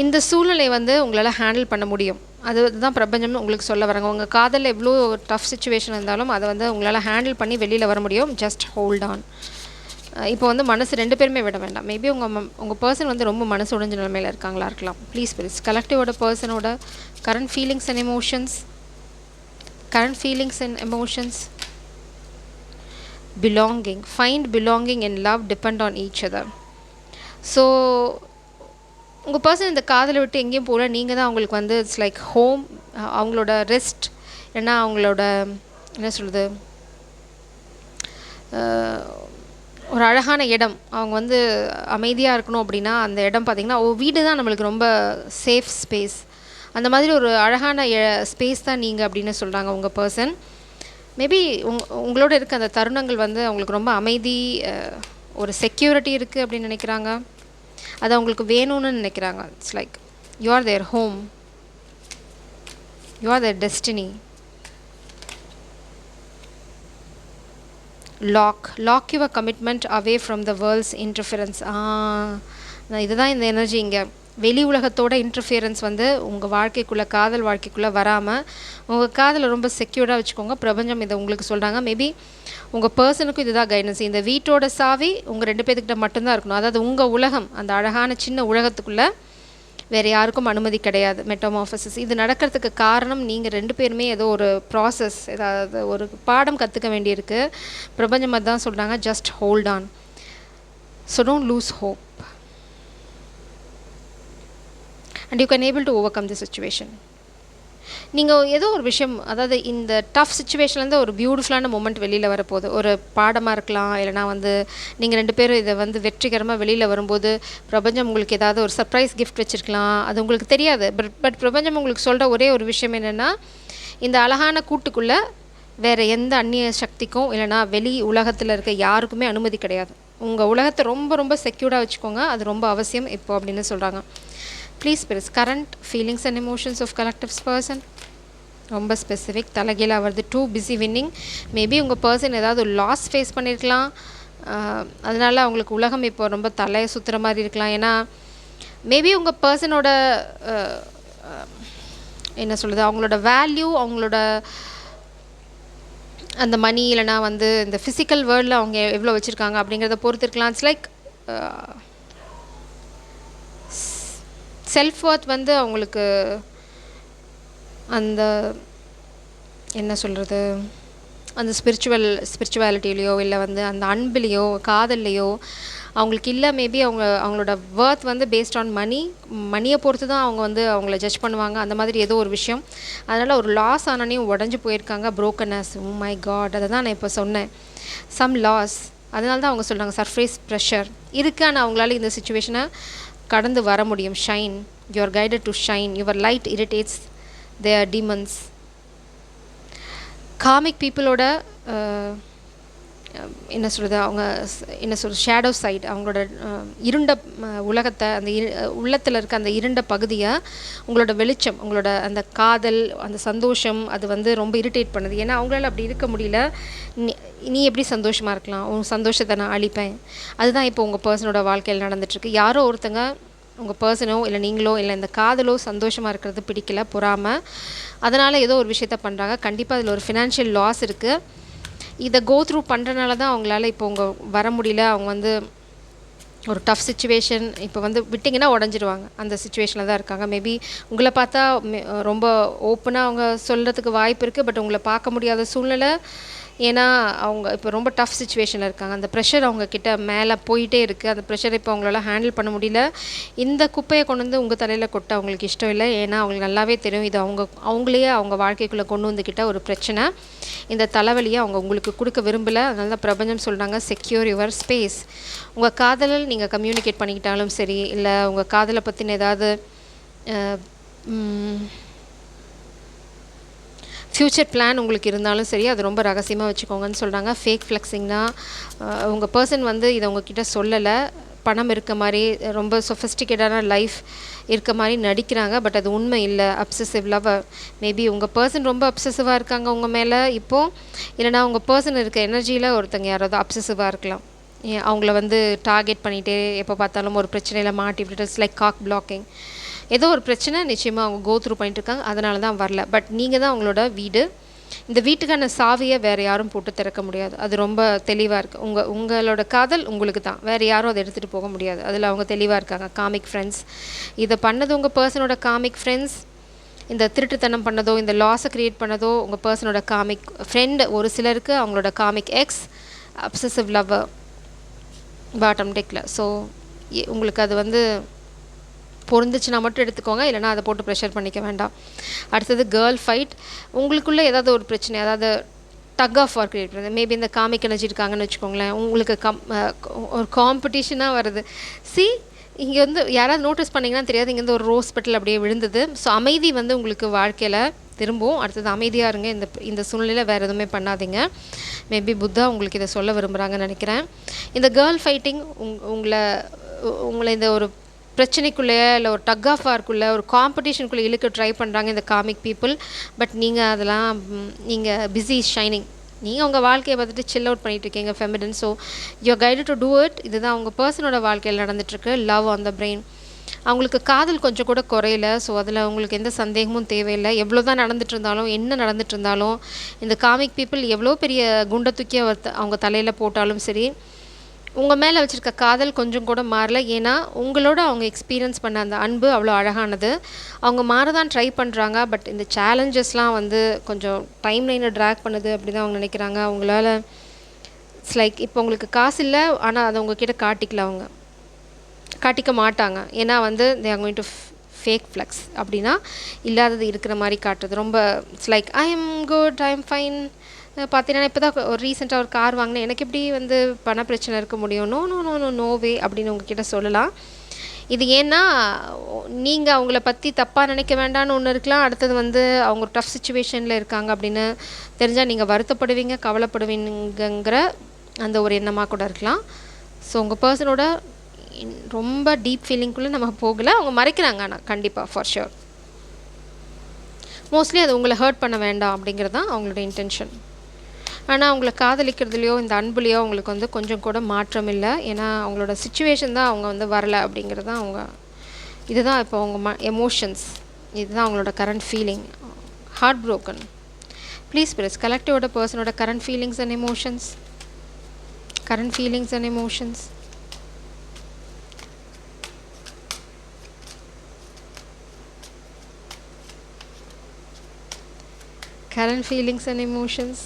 இந்த சூழ்நிலை வந்து உங்களால் ஹேண்டில் பண்ண முடியும். அதுதான் பிரபஞ்சம்னு உங்களுக்கு சொல்ல வராங்க. உங்கள் காதலில் எவ்வளோ டஃப் சிச்சுவேஷன் இருந்தாலும் அதை வந்து உங்களால் ஹேண்டில் பண்ணி வெளியில் வர முடியும். Just hold on. இப்போ வந்து மனசு 2 பேருமே விட வேண்டாம். மேபி உங்கள் பர்சன் வந்து ரொம்ப மனசு உடைஞ்ச நிலைமையில் இருக்காங்களா இருக்கலாம். ப்ளீஸ் ப்ளீஸ் கலெக்டிவோட பர்சனோட current feelings and emotions belonging. Find belonging and love depend on each other. So உங்கள் பர்சன் இந்த காதலை விட்டு எங்கேயும் போகல. நீங்கள் தான் அவங்களுக்கு வந்து இட்ஸ் லைக் ஹோம். அவங்களோட ரெஸ்ட் ஏன்னா அவங்களோட என்ன சொல்கிறது, ஒரு அழகான இடம். அவங்க வந்து அமைதியாக இருக்கணும் அப்படின்னா அந்த இடம் பார்த்திங்கன்னா வீடு தான் நம்மளுக்கு ரொம்ப சேஃப் ஸ்பேஸ். அந்த மாதிரி ஒரு அழகான ஸ்பேஸ் தான் நீங்கள் அப்படின்னு சொல்கிறாங்க உங்கள் பர்சன். மேபி உங்களோட இருக்க அந்த தருணங்கள் வந்து அவங்களுக்கு ரொம்ப அமைதி, ஒரு செக்யூரிட்டி இருக்குது அப்படின்னு நினைக்கிறாங்க. அது அவங்களுக்கு வேணும்னு நினைக்கிறாங்க. It's like you are their home, you are their destiny. Lock your commitment away from the world's interference. இதுதான் இந்த எனர்ஜி. இங்கே வெளி உலகத்தோட இன்டர்ஃபியரன்ஸ் வந்து உங்கள் வாழ்க்கைக்குள்ளே, காதல் வாழ்க்கைக்குள்ளே வராமல் உங்கள் காதலை ரொம்ப செக்யூர்டாக வச்சுக்கோங்க. பிரபஞ்சம் இதை உங்களுக்கு சொல்கிறாங்க. மேபி உங்கள் பர்சனுக்கும் இதுதான் கைடன்ஸ். இந்த வீட்டோட சாவி உங்கள் 2 பேர்த்துக்கிட்ட மட்டும்தான் இருக்கணும். அதாவது உங்கள் உலகம், அந்த அழகான சின்ன உலகத்துக்குள்ளே வேறு யாருக்கும் அனுமதி கிடையாது. மெட்டமார்ஃபசிஸ் இது நடக்கிறதுக்கு காரணம் நீங்கள் 2 பேருமே ஏதோ ஒரு ப்ராசஸ், ஏதாவது ஒரு பாடம் கற்றுக்க வேண்டியிருக்கு. பிரபஞ்சம் அதுதான் சொல்கிறாங்க. Just hold on. So don't loose hope and you can able to overcome the situation. நீங்கள் ஏதோ ஒரு விஷயம், அதாவது இந்த டஃப் சிச்சுவேஷன்லேருந்து ஒரு பியூட்டிஃபுல்லான மூமெண்ட் வெளியில் வரப்போகுது. ஒரு பாடமாக இருக்கலாம், இல்லைனா வந்து நீங்கள் 2 பேரும் இதை வந்து வெற்றிகரமாக வெளியில் வரும்போது பிரபஞ்சம் உங்களுக்கு ஏதாவது ஒரு சர்ப்ரைஸ் கிஃப்ட் வச்சுருக்கலாம். அது உங்களுக்கு தெரியாது. பட் பிரபஞ்சம் உங்களுக்கு சொல்கிற ஒரே ஒரு விஷயம் என்னென்னா, இந்த அழகான கூட்டுக்குள்ளே வேறு எந்த அந்நிய சக்திக்கும் இல்லைனா வெளி உலகத்தில் இருக்க யாருக்குமே அனுமதி கிடையாது. உங்கள் உலகத்தை ரொம்ப ரொம்ப செக்யூர்டாக வச்சுக்கோங்க. அது ரொம்ப அவசியம் இப்போ அப்படின்னு சொல்கிறாங்க. Please please current feelings and emotions of collectives person ரொம்ப ஸ்பெசிஃபிக். தலைகீழ வருது. Too busy winning. மேபி உங்கள் பர்சன் ஏதாவது ஒரு லாஸ் ஃபேஸ் பண்ணியிருக்கலாம். அதனால் அவங்களுக்கு உலகம் இப்போ ரொம்ப தலையை சுற்றுற மாதிரி இருக்கலாம். ஏன்னா மேபி உங்கள் பர்சனோட என்ன சொல்கிறது, அவங்களோட வேல்யூ, அவங்களோட அந்த மணி இல்லைனா வந்து இந்த ஃபிசிக்கல் வேர்ல்டில் அவங்க எவ்வளோ வச்சுருக்காங்க அப்படிங்கிறத பொறுத்து இருக்கலாம். இட்ஸ் லைக் செல்ஃப் ஒர்த் வந்து அவங்களுக்கு அந்த என்ன சொல்கிறது, அந்த ஸ்பிரிச்சுவாலிட்டிலேயோ இல்லை வந்து அந்த அன்பிலையோ காதல்லையோ அவங்களுக்கு இல்லை. மேபி அவங்களோட ஒர்த் வந்து பேஸ்ட் ஆன் மணியை பொறுத்து தான் அவங்க வந்து அவங்கள ஜட்ஜ் பண்ணுவாங்க. அந்த மாதிரி ஏதோ ஒரு விஷயம். அதனால் ஒரு லாஸ் ஆனானையும் உடஞ்சி போயிருக்காங்க. ப்ரோக்கனஸ். ஓ மை காட், அதை தான் நான் இப்போ சொன்னேன். Some loss. அதனால தான் அவங்க சொல்கிறாங்க சர்ஃபேஸ் ப்ரெஷர் இருக்குது. ஆனால் அவங்களால இந்த சுச்சுவேஷனை கடந்து வர முடியும். Shine. You are guided to shine. Your light irritates their demons. Karmic பீப்புளோட என்ன சொல்கிறது, அவங்க என்ன சொல்கிறது, ஷேடோ சைடு, அவங்களோட இருண்ட உலகத்தை, அந்த உள்ளத்தில் இருக்க அந்த இருண்ட பகுதியை உங்களோட வெளிச்சம், உங்களோட அந்த காதல், அந்த சந்தோஷம், அது வந்து ரொம்ப இரிட்டேட் பண்ணுது. ஏன்னா அவங்களால அப்படி இருக்க முடியல. நீ எப்படி சந்தோஷமாக இருக்கலாம், உன் சந்தோஷத்தை நான் அழிப்பேன். அதுதான் இப்போ உங்கள் பர்சனோட வாழ்க்கையில் நடந்துகிட்ருக்கு. யாரோ ஒருத்தங்க உங்கள் பர்சனோ இல்லை நீங்களோ இல்லை இந்த காதலோ சந்தோஷமாக இருக்கிறது பிடிக்கல, பொறாமல், அதனால் ஏதோ ஒரு விஷயத்த பண்ணுறாங்க. கண்டிப்பாக அதில் ஒரு ஃபினான்ஷியல் லாஸ் இருக்குது. இதை கோ த்ரூ பண்ணுறனால தான் அவங்களால இப்போ வர முடியல. அவங்க வந்து ஒரு டஃப் சிச்சுவேஷன் இப்போ வந்து விட்டிங்கன்னா உடஞ்சிடுவாங்க. அந்த சிச்சுவேஷனில் தான் இருக்காங்க. மேபி உங்களை பார்த்தா ரொம்ப ஓப்பனாக அவங்க சொல்கிறதுக்கு வாய்ப்பு இருக்குது. பட் உங்களை பார்க்க முடியாத சூழ்நிலை. ஏன்னா அவங்க இப்போ ரொம்ப டஃப் சிச்சுவேஷனில் இருக்காங்க. அந்த ப்ரெஷர் அவங்கக்கிட்ட மேலே போயிட்டே இருக்குது. அந்த ப்ரெஷர் இப்போ அவங்களால ஹேண்டில் பண்ண முடியல. இந்த குப்பையை கொண்டு வந்து உங்கள் தலையில் கொட்ட அவங்களுக்கு இஷ்டம் இல்லை. ஏன்னா அவங்களுக்கு நல்லாவே தெரியும் இது அவங்களையே அவங்க வாழ்க்கைக்குள்ளே கொண்டு வந்துக்கிட்ட ஒரு பிரச்சனை. இந்த தலைவலியை அவங்க உங்களுக்கு கொடுக்க விரும்பலை. அதனால தான் பிரபஞ்சம் சொல்கிறாங்க செக்யூர் யுவர் ஸ்பேஸ். உங்கள் காதலில் நீங்கள் கம்யூனிகேட் பண்ணிக்கிட்டாலும் சரி, இல்லை உங்கள் காதலை பற்றின ஏதாவது ஃப்யூச்சர் பிளான் உங்களுக்கு இருந்தாலும் சரி, அது ரொம்ப ரகசியமாக வச்சுக்கோங்கன்னு சொல்கிறாங்க. ஃபேக் ஃப்ளெக்ஸிங்னா உங்கள் பர்சன் வந்து இதை உங்ககிட்ட சொல்லலை. பணம் இருக்க மாதிரி, ரொம்ப சொஃபிஸ்டிகேட்டான லைஃப் இருக்க மாதிரி நடிக்கிறாங்க. பட் அது உண்மை இல்லை. Obsessive lover. மேபி உங்கள் பர்சன் ரொம்ப அப்சசிவாக இருக்காங்க உங்கள் மேலே இப்போது. இல்லைனா உங்கள் பர்சன் இருக்க எனர்ஜியில் ஒருத்தங்க யாராவது அப்சசிவாக இருக்கலாம். அவங்கள வந்து டார்கெட் பண்ணிகிட்டே எப்போ பார்த்தாலும் ஒரு பிரச்சனையில் மாட்டி விட்டுட்டு இட்ஸ் லைக் காக் பிளாக்கிங். ஏதோ ஒரு பிரச்சனை நிச்சயமாக அவங்க கோ த்ரூ பண்ணிட்டு இருக்காங்க, அதனால தான் வரல. பட் நீங்கள் தான் அவங்களோட வீடு. இந்த வீட்டுக்கான சாவியை வேறு யாரும் போட்டு திறக்க முடியாது. அது ரொம்ப தெளிவாக இருக்குது. உங்களோட காதல் உங்களுக்கு தான், வேறு யாரும் அதை எடுத்துகிட்டு போக முடியாது. அதில் அவங்க தெளிவாக இருக்காங்க. காமிக் ஃப்ரெண்ட்ஸ் இதை பண்ணது உங்கள் பர்சனோட காமிக் ஃப்ரெண்ட்ஸ். இந்த திருட்டுத்தனம் பண்ணதோ, இந்த லாஸை க்ரியேட் பண்ணதோ உங்கள் பர்சனோட காமிக் ஃப்ரெண்டு. ஒரு சிலருக்கு அவங்களோட karmic ex, obsessive lover bottom டெக்கில். ஸோ உங்களுக்கு அது வந்து பொருந்துச்சுன்னா மட்டும் எடுத்துக்கோங்க, இல்லைனா அதை போட்டு ப்ரெஷர் பண்ணிக்க வேண்டாம். அடுத்தது கேர்ள் ஃபைட். உங்களுக்குள்ளே ஏதாவது ஒரு பிரச்சனை, அதாவது டக் ஆஃப் வார் க்ரியேட் பண்ணுறது. மேபி இந்த காமிக் எனர்ஜி இருக்காங்கன்னு வச்சுக்கோங்களேன், உங்களுக்கு ஒரு காம்படிஷனாக வருது. இங்கே வந்து யாராவது நோட்டீஸ் பண்ணிங்கன்னா தெரியாது, இங்கேருந்து ஒரு ரோஸ் பெட்டல் அப்படியே விழுந்தது. ஸோ அமைதி வந்து உங்களுக்கு வாழ்க்கையில் திரும்பவும். அடுத்தது அமைதியாக இருங்க. இந்த சூழ்நிலையில் வேறு எதுவுமே பண்ணாதீங்க. மேபி புத்தா உங்களுக்கு இதை சொல்ல விரும்புகிறாங்கன்னு நினைக்கிறேன். இந்த கேர்ள் ஃபைட்டிங் உங்களை இந்த ஒரு பிரச்சனைக்குள்ளேயே இல்லை ஒரு டக் ஆஃப் வார்க்குள்ளே ஒரு காம்படிஷனுக்குள்ளே இழுக்க ட்ரை பண்ணுறாங்க இந்த காமிக் பீப்புள். பட் நீங்கள் பிஸி ஷைனிங். நீங்கள் உங்கள் வாழ்க்கையை பார்த்துட்டு சில் அவுட் பண்ணிகிட்ருக்கீங்க, feminine. So you are guided to do it. இதுதான் உங்கள் பர்சனோட வாழ்க்கையில் நடந்துகிட்ருக்கு. Love on the brain. அவங்களுக்கு காதல் கொஞ்சம் கூட குறையல. ஸோ அதில் உங்களுக்கு எந்த சந்தேகமும் தேவையில்லை. எவ்வளோ தான் நடந்துட்டு இருந்தாலும், என்ன நடந்துட்டு இருந்தாலும், இந்த காமிக் பீப்புள் எவ்வளோ பெரிய குண்டை தூக்கி அவங்க தலையில் போட்டாலும் சரி, உங்கள் மேலே வச்சுருக்க காதல் கொஞ்சம் கூட மாறல. ஏன்னா உங்களோட அவங்க எக்ஸ்பீரியன்ஸ் பண்ண அந்த அன்பு அவ்வளோ அழகானது. அவங்க மாறதான் ட்ரை பண்ணுறாங்க. பட் இந்த சேலஞ்சஸ்லாம் வந்து கொஞ்சம் டைம் லைனை ட்ராக் பண்ணுது அப்படி தான் அவங்க நினைக்கிறாங்க. அவங்களால இட்ஸ் லைக் இப்போ உங்களுக்கு காசு இல்லை, ஆனால் அதை உங்ககிட்ட காட்டிக்க மாட்டாங்க. ஏன்னா வந்து they are going to fake flex. அப்படின்னா இல்லாதது இருக்கிற மாதிரி காட்டுறது. ரொம்ப it's like I am good, I am fine. பார்த்தீங்கன்னா இப்போ தான் ஒரு ரீசெண்டாக ஒரு கார் வாங்கினேன், எனக்கு எப்படி வந்து பண பிரச்சனை இருக்க முடியும், நோ நோ நோ நோ நோவே அப்படின்னு உங்ககிட்ட சொல்லலாம். இது ஏன்னா நீங்கள் அவங்கள பற்றி தப்பாக நினைக்க வேண்டாம்னு ஒன்று இருக்கலாம். அடுத்தது வந்து அவங்க ஒரு டஃப் சுச்சுவேஷனில் இருக்காங்க அப்படின்னு தெரிஞ்சால் நீங்கள் வருத்தப்படுவீங்க, கவலைப்படுவீங்கிற அந்த ஒரு எண்ணமாக கூட இருக்கலாம். ஸோ உங்கள் பர்சனோட ரொம்ப டீப் ஃபீலிங்குள்ளே நம்ம போகலை. அவங்க மறைக்கிறாங்க, ஆனால் கண்டிப்பாக ஃபார் ஷுர். மோஸ்ட்லி அது உங்களை ஹர்ட் பண்ண வேண்டாம் அப்படிங்கிறது தான் அவங்களோட இன்டென்ஷன். ஆனால் அவங்கள காதலிக்கிறதுலையோ இந்த அன்புலையோ அவங்களுக்கு வந்து கொஞ்சம் கூட மாற்றம் இல்லை. ஏன்னா அவங்களோட சிச்சுவேஷன் தான் அவங்க வந்து வரலை அப்படிங்கிறது தான் இதுதான் இப்போ அவங்க எமோஷன்ஸ். இதுதான் அவங்களோட current feeling. Heart broken. Please press கலெக்டிவோட பர்சனோட current feelings and emotions. Current feelings and emotions. current feelings and emotions.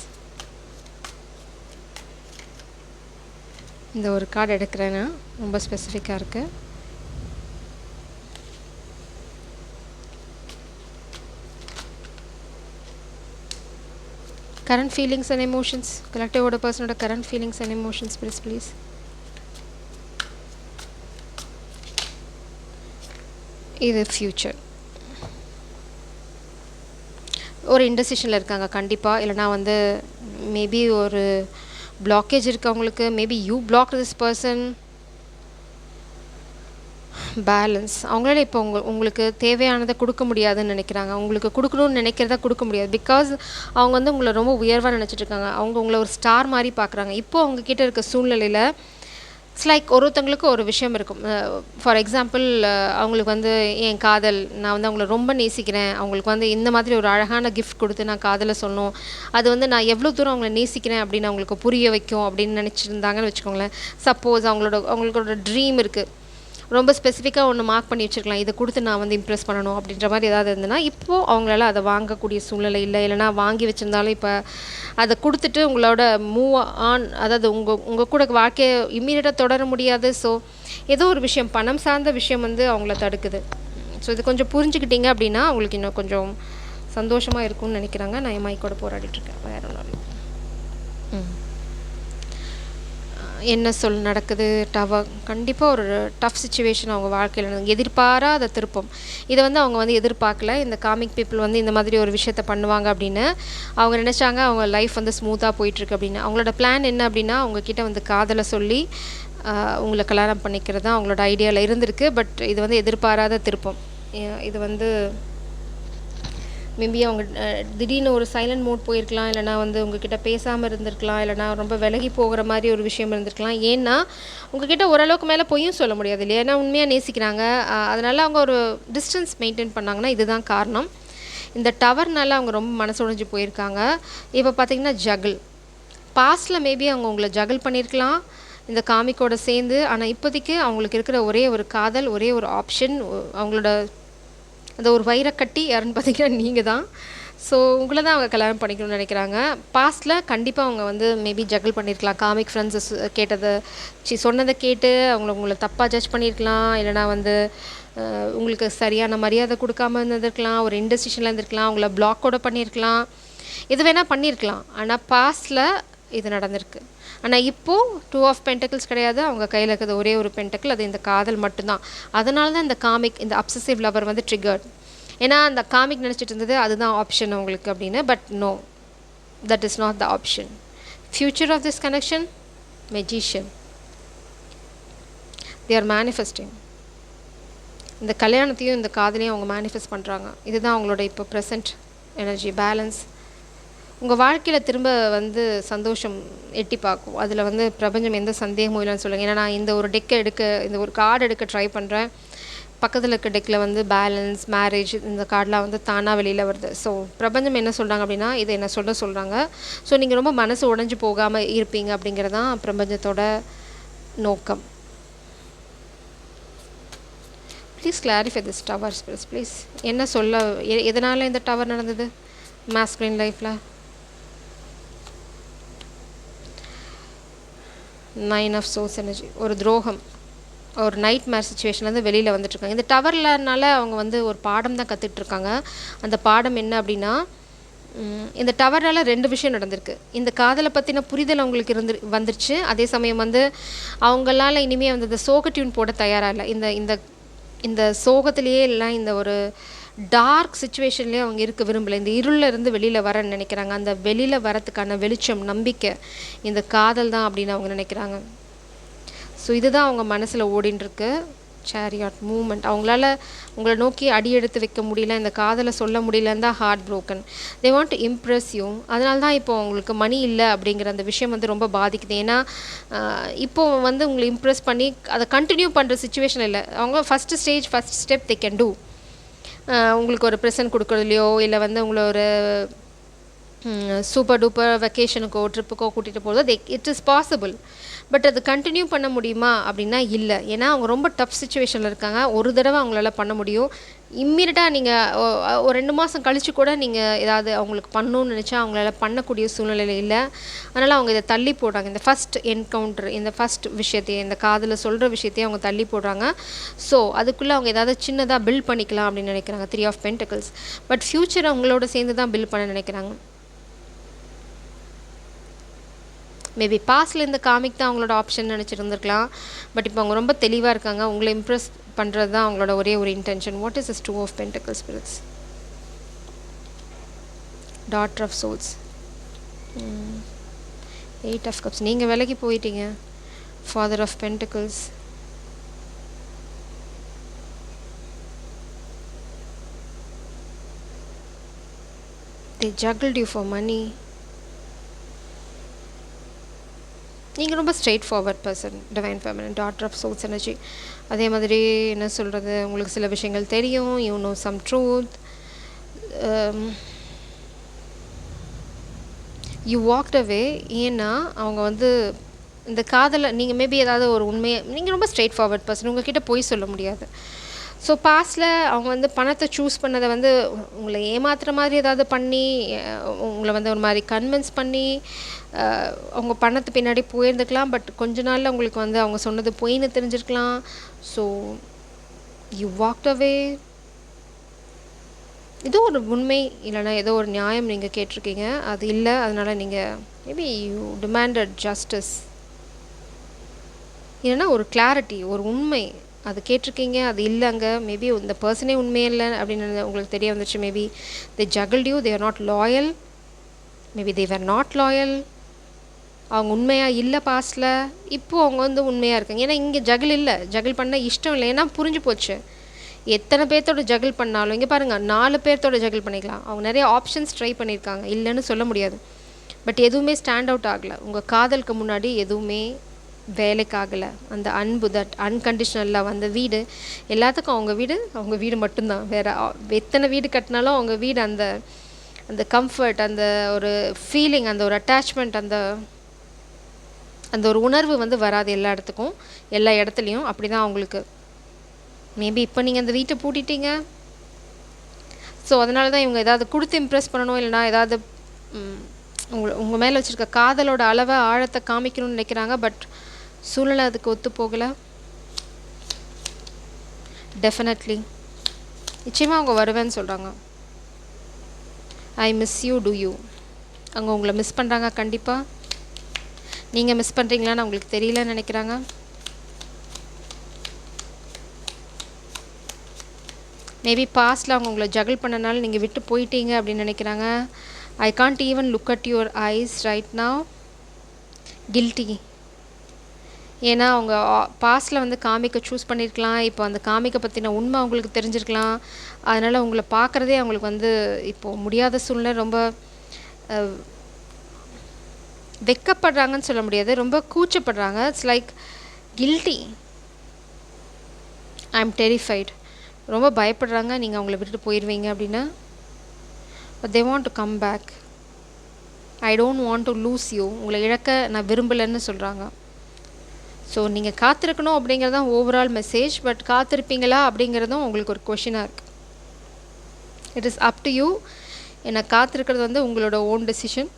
இந்த ஒரு கார்டு எடுக்கிறேன்னா ரொம்ப ஸ்பெசிஃபிக்காக இருக்குது. current feelings and emotions. collective order personோட current feelings and emotions please. இது ஃப்யூச்சர். ஒரு இண்டெசிஷனில் இருக்காங்க கண்டிப்பாக. இல்லைனா வந்து மேபி ஒரு பிளாக்கேஜ் இருக்கவங்களுக்கு. Maybe you block this person. Balance. அவங்களால இப்போ உங்களுக்கு தேவையானதை கொடுக்க முடியாதுன்னு நினைக்கிறாங்க. உங்களுக்கு கொடுக்கணும்னு நினைக்கிறத கொடுக்க முடியாது. பிகாஸ் அவங்க வந்து உங்களை ரொம்ப உயர்வாக நினச்சிட்டு இருக்காங்க. அவங்க உங்களை ஒரு ஸ்டார் மாதிரி பார்க்குறாங்க. இப்போது அவங்கக்கிட்ட இருக்க சூழ்நிலையில் இட்ஸ் லைக் ஒருத்தங்களுக்கு ஒரு விஷயம் இருக்கும். ஃபார் எக்ஸாம்பிள் அவங்களுக்கு வந்து என் காதல், நான் வந்து அவங்கள ரொம்ப நேசிக்கிறேன், அவங்களுக்கு வந்து இந்த மாதிரி ஒரு அழகான கிஃப்ட் கொடுத்து நான் காதலை சொன்னோம், அது வந்து நான் எவ்வளோ தூரம் அவங்கள நேசிக்கிறேன் அப்படின்னு அவங்களுக்கு புரிய வைக்கும் அப்படின்னு நினச்சிருந்தாங்கன்னு வச்சுக்கோங்களேன். சப்போஸ் அவங்களோட ட்ரீம் இருக்குது, ரொம்ப ஸ்பெசிஃபிக்காக ஒன்று மார்க் பண்ணி வச்சுருக்கலாம், இதை கொடுத்து நான் வந்து இம்ப்ரெஸ் பண்ணணும் அப்படின்ற மாதிரி ஏதாவது இருந்ததுன்னா இப்போது அவங்களால அதை வாங்கக்கூடிய சூழ்நிலை இல்லை. இல்லைனா வாங்கி வச்சுருந்தாலும் இப்போ அதை கொடுத்துட்டு உங்களோட மூவ் ஆன், அதாவது உங்கள் கூட வாழ்க்கையை இம்மீடியட்டாக தொடர முடியாது. ஸோ ஏதோ ஒரு விஷயம், பணம் சார்ந்த விஷயம் வந்து அவங்கள தடுக்குது. ஸோ இது கொஞ்சம் புரிஞ்சுக்கிட்டீங்க அப்படின்னா அவங்களுக்கு இன்னும் கொஞ்சம் சந்தோஷமாக இருக்கும்னு நினைக்கிறாங்க. நான் என் மைக்கோட போராடிட்டுருக்கேன், வேறு ஒன்றும். என்ன நடக்குது? கண்டிப்பாக ஒரு டஃப் சுச்சுவேஷன் அவங்க வாழ்க்கையில், எதிர்பாராத திருப்பம். இதை வந்து அவங்க வந்து எதிர்பார்க்கல. இந்த காமிக் பீப்புள் வந்து இந்த மாதிரி ஒரு விஷயத்த பண்ணுவாங்க அப்படின்னு அவங்க நினச்சாங்க. அவங்க லைஃப் வந்து ஸ்மூத்தாக போயிட்டுருக்கு அப்படின்னு. அவங்களோட பிளான் என்ன அப்படின்னா அவங்கக்கிட்ட வந்து காதலை சொல்லி உங்களை கல்யாணம் பண்ணிக்கிறது தான் அவங்களோட ஐடியாவில் இருந்திருக்கு. பட் இது வந்து எதிர்பாராத திருப்பம். இது வந்து மேபி அவங்க திடீர்னு ஒரு சைலண்ட் மோட் போயிருக்கலாம், இல்லைனா வந்து உங்ககிட்ட பேசாமல் இருந்திருக்கலாம், இல்லைனா ரொம்ப விலகி போகிற மாதிரி ஒரு விஷயம் இருந்திருக்கலாம். ஏன்னா உங்ககிட்ட ஓரளவுக்கு மேலே பொய்யும் சொல்ல முடியாது இல்லையா, ஏன்னா உண்மையாக நேசிக்கிறாங்க. அதனால் அவங்க ஒரு டிஸ்டன்ஸ் மெயின்டைன் பண்ணாங்கன்னா இதுதான் காரணம். இந்த டவர்னால அவங்க ரொம்ப மனசு உடைஞ்சு போயிருக்காங்க. இப்போ பார்த்தீங்கன்னா ஜகிள், பாஸ்ட்டில் மேபி அவங்க உங்களை ஜகிள் பண்ணியிருக்கலாம் இந்த காமிக்கோட சேர்ந்து. ஆனால் இப்போதைக்கு அவங்களுக்கு இருக்கிற ஒரே ஒரு காதல், ஒரே ஒரு ஆப்ஷன், அவங்களோட அந்த ஒரு வைரக்கட்டி யாருன்னு பார்த்தீங்கன்னா நீங்கள் தான். ஸோ உங்களை தான் அவங்க கல்யாணம் பண்ணிக்கணும்னு நினைக்கிறாங்க. பாஸ்ட்டில் கண்டிப்பாக அவங்க வந்து மேபி ஜகிள் பண்ணியிருக்கலாம். காமிக் ஃப்ரெண்ட்ஸஸ் கேட்டதை சொன்னதை கேட்டு உங்களை தப்பாக ஜட்ஜ் பண்ணியிருக்கலாம், இல்லைனா வந்து உங்களுக்கு சரியான மரியாதை கொடுக்காம இருந்திருக்கலாம், ஒரு இன்டெசிஷனில் இருந்திருக்கலாம், அவங்கள பிளாக்கோட பண்ணியிருக்கலாம், எது வேணால் பண்ணியிருக்கலாம். ஆனால் பாஸ்ட்டில் இது நடந்திருக்கு. ஆனால் இப்போது 2 ஆஃப் பென்டக்கிள்ஸ் கிடையாது, அவங்க கையில் இருக்கிறது ஒரே ஒரு பென்டக்கிள், அது இந்த காதல் மட்டும்தான். அதனால தான் இந்த காமிக், இந்த அப்சசிவ் லவர் வந்து ட்ரிகர்ட். ஏன்னா அந்த காமிக் நினச்சிட்டு இருந்தது அதுதான் ஆப்ஷன் உங்களுக்கு அப்படின்னு. But no, that is not the option. Future of this connection, magician. They are manifesting. இந்த கல்யாணத்தையும் இந்த காதலையும் அவங்க மேனிஃபெஸ்ட் பண்ணுறாங்க. இதுதான் அவங்களோட இப்போ ப்ரெசன்ட் எனர்ஜி பேலன்ஸ். உங்கள் வாழ்க்கையில் திரும்ப வந்து சந்தோஷம் எட்டி பார்க்கும். அதில் வந்து பிரபஞ்சம் எந்த சந்தேகமும் இல்லைன்னு சொல்லுங்கள். ஏன்னா நான் இந்த ஒரு டெக்கை எடுக்க, இந்த ஒரு கார்டு எடுக்க ட்ரை பண்ணுறேன். பக்கத்தில் இருக்க டெக்கில் வந்து பேலன்ஸ், மேரேஜ், இந்த கார்டெலாம் வந்து தானாக வெளியில் வருது. ஸோ பிரபஞ்சம் என்ன சொல்கிறாங்க அப்படின்னா இதை என்ன சொல்கிறாங்க. ஸோ நீங்கள் ரொம்ப மனசு உடைஞ்சு போகாமல் இருப்பீங்க அப்படிங்கிறதான் பிரபஞ்சத்தோட நோக்கம். Please clarify this tower spirits please. என்ன சொல்ல, எதனால் இந்த டவர் நடந்தது மாஸ்குலின் லைஃப்பில்? 9 ஆஃப் சோர்ஸ் எனர்ஜி, ஒரு துரோகம், ஒரு நைட் மேர் சுச்சுவேஷன்லேருந்து வெளியில் வந்துட்டுருக்காங்க. இந்த டவர்லனால அவங்க வந்து ஒரு பாடம் தான் கற்றுட்ருக்காங்க. அந்த பாடம் என்ன அப்படின்னா, இந்த டவரால் 2 விஷயம் நடந்திருக்கு. இந்த காதலை பற்றின புரிதல் அவங்களுக்கு வந்துருச்சு. அதே சமயம் வந்து அவங்களால இனிமேல் வந்து இந்த சோக டியூன் போட தயாராக இல்லை. இந்த இந்த இந்த சோகத்திலேயே இல்லை, இந்த ஒரு டார்க் சுச்சுவேஷன்லேயே அவங்க இருக்க விரும்பலை. இந்த இருளில் இருந்து வெளியில் வரன்னு நினைக்கிறாங்க. அந்த வெளியில் வரத்துக்கான வெளிச்சம், நம்பிக்கை இந்த காதல் தான் அப்படின்னு அவங்க நினைக்கிறாங்க. ஸோ இதுதான் அவங்க மனசில் ஓடின்ட்டுருக்கு. சேரியாட் மூமெண்ட். அவங்களால உங்களை நோக்கி அடி எடுத்து வைக்க முடியல, இந்த காதலை சொல்ல முடியலன்னு தான் heart broken. They want to impress you. அதனால தான் இப்போ அவங்களுக்கு மணி இல்லை அப்படிங்கிற அந்த விஷயம் வந்து ரொம்ப பாதிக்குது. ஏன்னா இப்போது வந்து உங்களை இம்ப்ரெஸ் பண்ணி அதை கண்டினியூ பண்ணுற சுச்சுவேஷன் இல்லை. அவங்க first step they can do. உங்களுக்கு ஒரு ப்ரெசன்ட் கொடுக்குறதுலையோ, இல்லை வந்து உங்களை ஒரு சூப்பர் டூப்பர் வெக்கேஷனுக்கோ ட்ரிப்புக்கோ கூட்டிகிட்டு போகிறது இட் இஸ் பாசிபிள். பட் அது கண்டினியூ பண்ண முடியுமா அப்படின்னா இல்லை. ஏன்னா அவங்க ரொம்ப டஃப் சுச்சுவேஷனில் இருக்காங்க. ஒரு தடவை அவங்களால பண்ண முடியும். இம்மீடியட்டாக நீங்கள் ஒரு 2 மாதம் கழித்து கூட நீங்கள் ஏதாவது அவங்களுக்கு பண்ணணும்னு நினச்சா அவங்களால பண்ணக்கூடிய சூழ்நிலையில் இல்லை. அதனால் அவங்க இதை தள்ளி போடுறாங்க. இந்த ஃபஸ்ட் என்கவுண்டர், இந்த ஃபஸ்ட் விஷயத்தையே, இந்த காதில் சொல்கிற விஷயத்தையே அவங்க தள்ளி போடுறாங்க. ஸோ அதுக்குள்ளே அவங்க ஏதாவது சின்னதாக பில்ட் பண்ணிக்கலாம் அப்படின்னு நினைக்கிறாங்க. 3 ஆஃப் பென்டக்கிள்ஸ். பட் ஃப்யூச்சர் அவங்களோட சேர்ந்து தான் பில்ட் பண்ண நினைக்கிறாங்க. மேபி பாஸ்டில் இந்த காமிக் தான் அவங்களோட ஆப்ஷன் நினச்சிருந்துருக்கலாம். பட் இப்போ அவங்க ரொம்ப தெளிவாக இருக்காங்க. உங்களை இம்ப்ரெஸ் பண்ணுறது தான் அவங்களோட ஒரே ஒரு intention. What is this 2 of pentacles spirits? Daughter of souls, 8 of cups. நீங்கள் விலகி போயிட்டீங்க. Father of pentacles, they juggled you for money. நீங்கள் ரொம்ப straight forward person, divine feminine, daughter of souls energy. அதே மாதிரி என்ன சொல்கிறது, உங்களுக்கு சில விஷயங்கள் தெரியும். You know some truth. You walked away. ஏன்னா அவங்க வந்து இந்த காதலை நீங்கள் மேபி ஏதாவது ஒரு உண்மையை, நீங்கள் ரொம்ப ஸ்ட்ரெயிட் ஃபார்வர்ட் பர்சன், உங்கள்கிட்ட போய் சொல்ல முடியாது. ஸோ பாஸ்டில் அவங்க வந்து பணத்தை சூஸ் பண்ணதை வந்து உங்களை ஏமாத்துகிற மாதிரி ஏதாவது பண்ணி, உங்களை வந்து ஒரு மாதிரி கன்வின்ஸ் பண்ணி அவங்க பணத்து பின்னாடி போயிருந்துக்கலாம். பட் கொஞ்ச நாளில் உங்களுக்கு வந்து அவங்க சொன்னது பொய்ன்னு தெரிஞ்சிருக்கலாம். So you walked away. ஏதோ ஒரு உண்மை இல்லைனா ஏதோ ஒரு நியாயம் நீங்கள் கேட்டிருக்கீங்க, அது இல்லை. அதனால் நீங்கள் மேபி யூ டிமாண்டட் ஜஸ்டிஸ், இல்லைனா ஒரு கிளாரிட்டி, ஒரு உண்மை அது கேட்டிருக்கீங்க, அது இல்லைங்க. மேபி இந்த பர்சனே உண்மையே இல்லை அப்படின்னு உங்களுக்கு தெரிய வந்துச்சு. Maybe they juggled you, they are not loyal. Maybe they were not loyal. அவங்க உண்மையாக இல்லை பாஸ்டில். இப்போது அவங்க வந்து உண்மையாக இருக்காங்க. ஏன்னா இங்கே ஜகிள் இல்லை, ஜகிள் பண்ண இஷ்டம் இல்லை. ஏன்னா புரிஞ்சு போச்சு எத்தனை பேர்த்தோட ஜகிள் பண்ணாலும் இங்கே பாருங்கள் 4 பேர்த்தோட ஜகிள் பண்ணிக்கலாம். அவங்க நிறைய ஆப்ஷன்ஸ் ட்ரை பண்ணியிருக்காங்க, இல்லைன்னு சொல்ல முடியாது. பட் எதுவுமே ஸ்டாண்ட் அவுட் ஆகலை. உங்கள் காதலுக்கு முன்னாடி எதுவுமே வேலைக்காகலை. அந்த அன்பு, தட் அன்கண்டிஷ்னல் லவ், அந்த வீடு எல்லாத்துக்கும் அவங்க வீடு மட்டும்தான். வேறு எத்தனை வீடு கட்டினாலும் அவங்க வீடு, அந்த அந்த கம்ஃபர்ட், அந்த ஒரு ஃபீலிங், அந்த ஒரு அட்டாச்மெண்ட், அந்த அந்த ஒரு உணர்வு வந்து வராது எல்லா இடத்துக்கும், எல்லா இடத்துலையும். அப்படி தான் அவங்களுக்கு. மேபி இப்போ நீங்கள் அந்த வீட்டை பூட்டிட்டீங்க. ஸோ அதனால தான் இவங்க ஏதாவது கொடுத்து இம்ப்ரெஸ் பண்ணணும், இல்லைனா ஏதாவது உங்கள் மேலே வச்சுருக்க காதலோட அளவை, ஆழத்தை காமிக்கணும்னு நினைக்கிறாங்க. பட் சூழ்நிலை அதுக்கு ஒத்து போகலை. டெஃபினெட்லி நிச்சயமாக அவங்க வருவேன்னு சொல்கிறாங்க. I miss you, to you. அவங்க உங்களை மிஸ் பண்ணுறாங்க கண்டிப்பாக. நீங்கள் மிஸ் பண்ணுறீங்களான்னு அவங்களுக்கு தெரியலன்னு நினைக்கிறாங்க. மேபி பாஸ்டில் அவங்க உங்களை ஜகிள் பண்ணனால நீங்கள் விட்டு போயிட்டீங்க அப்படின்னு நினைக்கிறாங்க. I can't even look at your eyes right now, guilty. ஏன்னா அவங்க பாஸ்டில் வந்து காமிக்க சூஸ் பண்ணியிருக்கலாம். இப்போ அந்த காமிக்க பற்றின உண்மை அவங்களுக்கு தெரிஞ்சிருக்கலாம். அதனால் உங்களை பார்க்குறதே அவங்களுக்கு வந்து இப்போது முடியாத சூழ்நிலை. ரொம்ப வெக்கப்படுறாங்கன்னு சொல்ல முடியாது, ரொம்ப கூச்சப்படுறாங்க. It's like guilty. I am terrified. ரொம்ப பயப்படுறாங்க நீங்கள் அவங்கள விட்டுட்டு போயிடுவீங்க அப்படின்னு. But they want to come back. I don't want to lose you. உங்களை இழக்க நான் விரும்பலைன்னு சொல்கிறாங்க. ஸோ நீங்கள் காத்திருக்கணும் அப்படிங்கிறது தான் ஓவரால் மெசேஜ். பட் காத்திருப்பீங்களா அப்படிங்கிறதும் உங்களுக்கு ஒரு கொஷினாக இருக்குது. It is up to you. என்னை காத்திருக்கிறது வந்து உங்களோட ஓன் டெசிஷன்.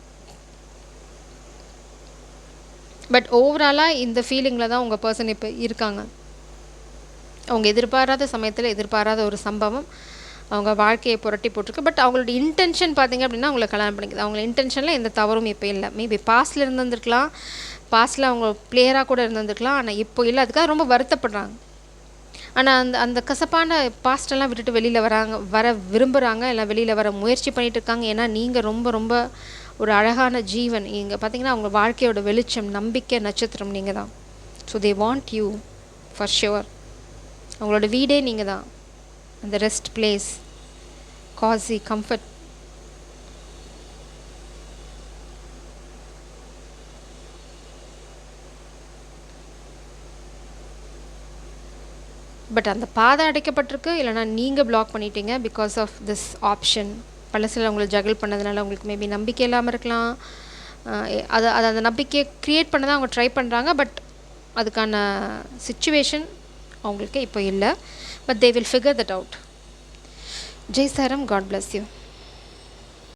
பட் ஓவராலாக இந்த ஃபீலிங்கில் தான் உங்கள் பர்சன் இப்போ இருக்காங்க. அவங்க எதிர்பாராத சமயத்தில் எதிர்பாராத ஒரு சம்பவம் அவங்க வாழ்க்கையை புரட்டி போட்டிருக்கு. பட் அவங்களோட இன்டென்ஷன் பார்த்திங்க அப்படின்னா அவங்கள கல்யாணம் பண்ணிக்குது. அவங்கள இன்டென்ஷனில் எந்த தவறும் இப்போ இல்லை. மேபி பாஸ்டில் இருந்திருக்கலாம், பாஸ்டில் அவங்க பிளேயராக கூட இருந்திருக்கலாம். ஆனால் இப்போ இல்லை. அதுக்காக ரொம்ப வருத்தப்படுறாங்க. ஆனால் அந்த அந்த கசப்பான பாஸ்டெல்லாம் விட்டுட்டு வெளியில் வர விரும்புகிறாங்க, இல்லை வெளியில் வர முயற்சி பண்ணிகிட்டு இருக்காங்க. ஏன்னா நீங்கள் ரொம்ப ரொம்ப ஒரு அழகான ஜீவன். இங்கே பார்த்தீங்கன்னா அவங்க வாழ்க்கையோட வெளிச்சம், நம்பிக்கை நட்சத்திரம் நீங்கள் தான். So they want you for sure. அவங்களோட வீடே நீங்கள் தான். அந்த rest place, cozy, comfort. But அந்த பாதை அடைக்கப்பட்டிருக்கு, இல்லைனா நீங்கள் பிளாக் பண்ணிட்டீங்க பிகாஸ் ஆஃப் திஸ் ஆப்ஷன். பழசில் அவங்களை ஜகிள் பண்ணதுனால உங்களுக்கு மேபி நம்பிக்கை இல்லாமல் இருக்கலாம். அதை அந்த நம்பிக்கையை க்ரியேட் பண்ண தான் அவங்க ட்ரை பண்ணுறாங்க. பட் அதுக்கான சிச்சுவேஷன் அவங்களுக்கு இப்போ இல்லை. But they will figure that out. Jai சாரம், காட் பிளஸ் யூ.